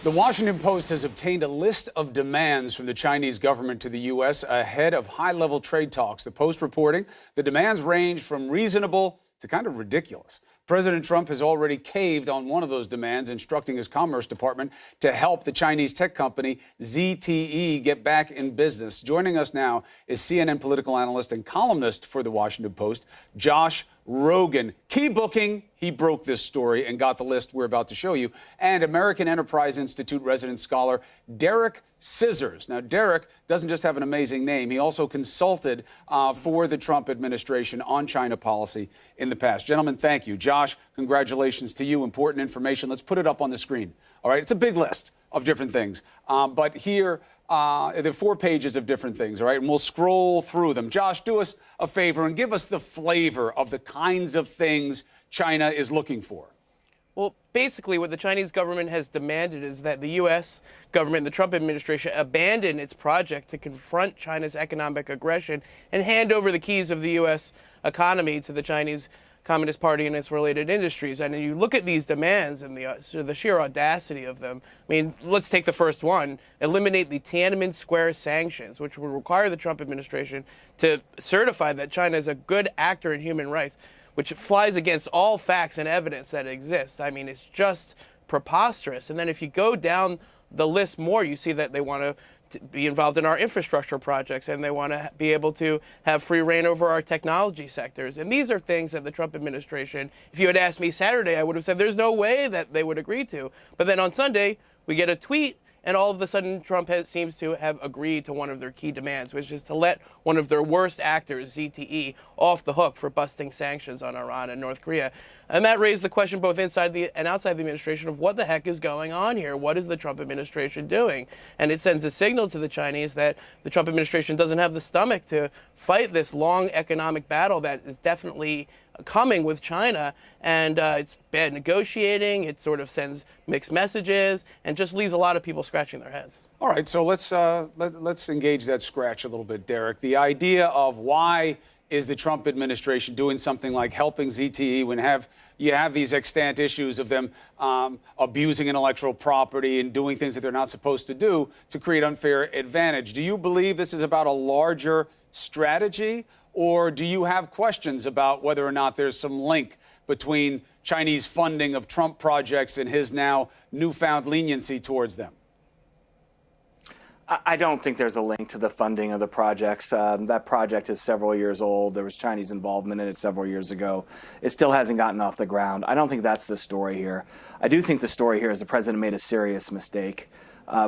The Washington Post has obtained a list of demands from the Chinese government to the U.S. ahead of high-level trade talks. The Post reporting the demands range from reasonable to kind of ridiculous. President Trump has already caved on one of those demands, instructing his Commerce Department to help the Chinese tech company ZTE get back in business. Joining us now is CNN political analyst and columnist for the Washington Post, Josh Rogan. Key booking, he broke this story and got the list we're about to show you, and American Enterprise Institute resident scholar Derek Scissors. Now, Derek doesn't just have an amazing name. He also consulted for the Trump administration on China policy in the past. Gentlemen, thank you. Josh, congratulations to you. Important information. Let's put it up on the screen. All right, it's a big list of different things. But here, there are 4 pages of different things, all right? And we'll scroll through them. Josh, do us a favor and give us the flavor of the kinds of things China is looking for. Well, basically, what the Chinese government has demanded is that the U.S. government, the Trump administration, abandon its project to confront China's economic aggression and hand over the keys of the U.S. economy to the Chinese Communist Party and its related industries. And you look at these demands and the sheer audacity of them. I mean, let's take the first one. Eliminate the Tiananmen Square sanctions, which would require the Trump administration to certify that China is a good actor in human rights, which flies against all facts and evidence that exists. I mean, it's just preposterous. And then if you go down the list more, you see that they want to be involved in our infrastructure projects, and they want to be able to have free reign over our technology sectors. And these are things that the Trump administration, if you had asked me Saturday, I would have said there's no way that they would agree to. But then on Sunday, we get a tweet, and all of a sudden Trump seems to have agreed to one of their key demands, which is to let one of their worst actors, ZTE, off the hook for busting sanctions on Iran and North Korea. And that raised the question both inside and outside the administration of what the heck is going on here? What is the Trump administration doing? And it sends a signal to the Chinese that the Trump administration doesn't have the stomach to fight this long economic battle that is definitely coming with China, and it's bad negotiating. It sort of sends mixed messages and just leaves a lot of people scratching their heads. All right, so let's engage that scratch a little bit, Derek. The idea of why is the Trump administration doing something like helping ZTE when you have these extant issues of them abusing intellectual property and doing things that they're not supposed to do to create unfair advantage. Do you believe this is about a larger strategy, or do you have questions about whether or not there's some link between Chinese funding of Trump projects and his now newfound leniency towards them? I don't think there's a link to the funding of the projects. That project is several years old. There was Chinese involvement in it several years ago. It still hasn't gotten off the ground. I don't think that's the story here. I do think the story here is the president made a serious mistake.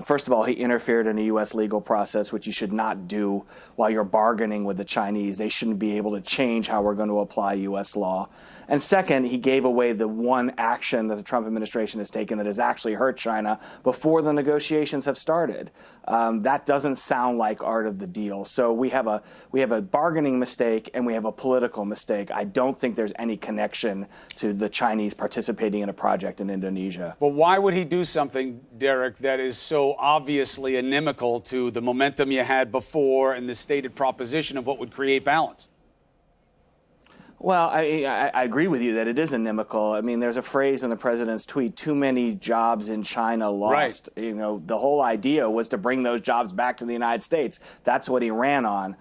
First of all, he interfered in a U.S. legal process, which you should not do while you're bargaining with the Chinese. They shouldn't be able to change how we're going to apply U.S. law. And second, he gave away the one action that the Trump administration has taken that has actually hurt China before the negotiations have started. That doesn't sound like art of the deal. So we have a bargaining mistake and we have a political mistake. I don't think there's any connection to the Chinese participating in a project in Indonesia. But why would he do something, Derek, that is so obviously inimical to the momentum you had before and the stated proposition of what would create balance? Well, I agree with you that it is inimical. I mean, there's a phrase in the president's tweet, too many jobs in China lost. Right. You know, the whole idea was to bring those jobs back to the United States. That's what he ran on.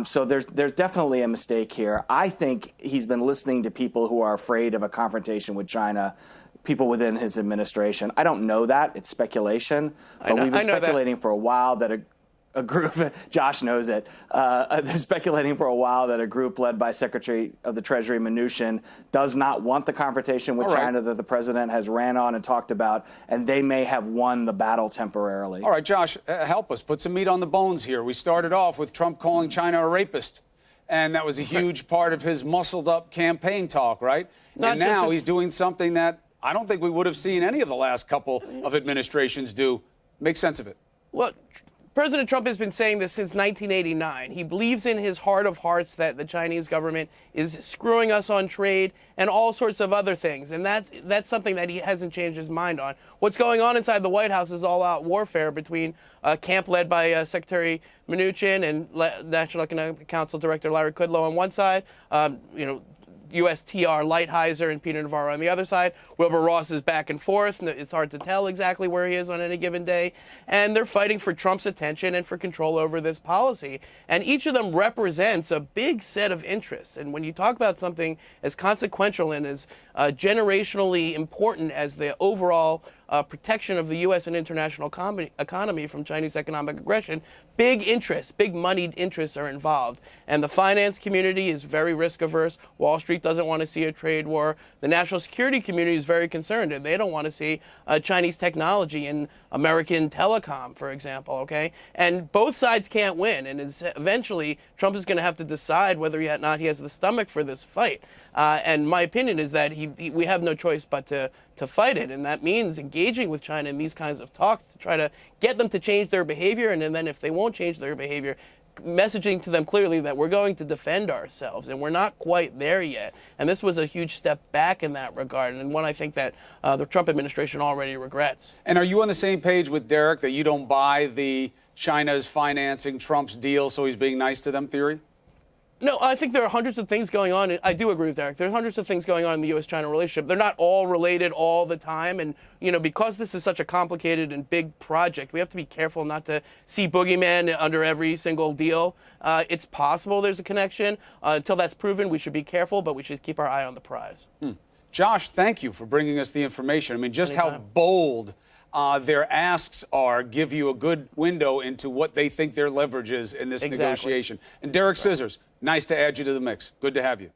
So there's definitely a mistake here. I think he's been listening to people who are afraid of a confrontation with China, people within his administration. I don't know that. It's speculation. But we've been speculating for a while that a group, Josh knows it, they're speculating for a while that a group led by Secretary of the Treasury Mnuchin does not want the confrontation with China that the president has ran on and talked about, and they may have won the battle temporarily. All right, Josh, help us. Put some meat on the bones here. We started off with Trump calling China a rapist, and that was a huge part of his muscled-up campaign talk, right? And now he's doing something that I don't think we would have seen any of the last couple of administrations do. Make sense of it. Well, President Trump has been saying this since 1989. He believes in his heart of hearts that the Chinese government is screwing us on trade and all sorts of other things. And that's something that he hasn't changed his mind on. What's going on inside the White House is all-out warfare between a camp led by Secretary Mnuchin and National Economic Council Director Larry Kudlow on one side, USTR Lighthizer and Peter Navarro on the other side. Wilbur Ross is back and forth. It's hard to tell exactly where he is on any given day. And they're fighting for Trump's attention and for control over this policy. And each of them represents a big set of interests. And when you talk about something as consequential and as generationally important as the overall protection of the U.S. and international economy from Chinese economic aggression, big interests, big moneyed interests are involved. And the finance community is very risk averse. Wall Street doesn't want to see a trade war. The national security community is very concerned, and they don't want to see Chinese technology in American telecom, for example, okay? And both sides can't win, and eventually Trump is going to have to decide whether or not he has the stomach for this fight. And my opinion is that we have no choice but to fight it, and that means engaging with China in these kinds of talks to try to get them to change their behavior, and then if they won't change their behavior, messaging to them clearly that we're going to defend ourselves, and we're not quite there yet. And this was a huge step back in that regard, and one I think that the Trump administration already regrets. And are you on the same page with Derek that you don't buy the China's financing Trump's deal, so he's being nice to them theory? No, I think there are hundreds of things going on. I do agree with Derek. There are hundreds of things going on in the U.S.-China relationship. They're not all related all the time. And, you know, because this is such a complicated and big project, we have to be careful not to see boogeyman under every single deal. It's possible there's a connection. Until that's proven, we should be careful, but we should keep our eye on the prize. Josh, thank you for bringing us the information. I mean, just Anytime. how bold their asks are give you a good window into what they think their leverage is in this negotiation. And Derek Scissors, nice to add you to the mix. Good to have you.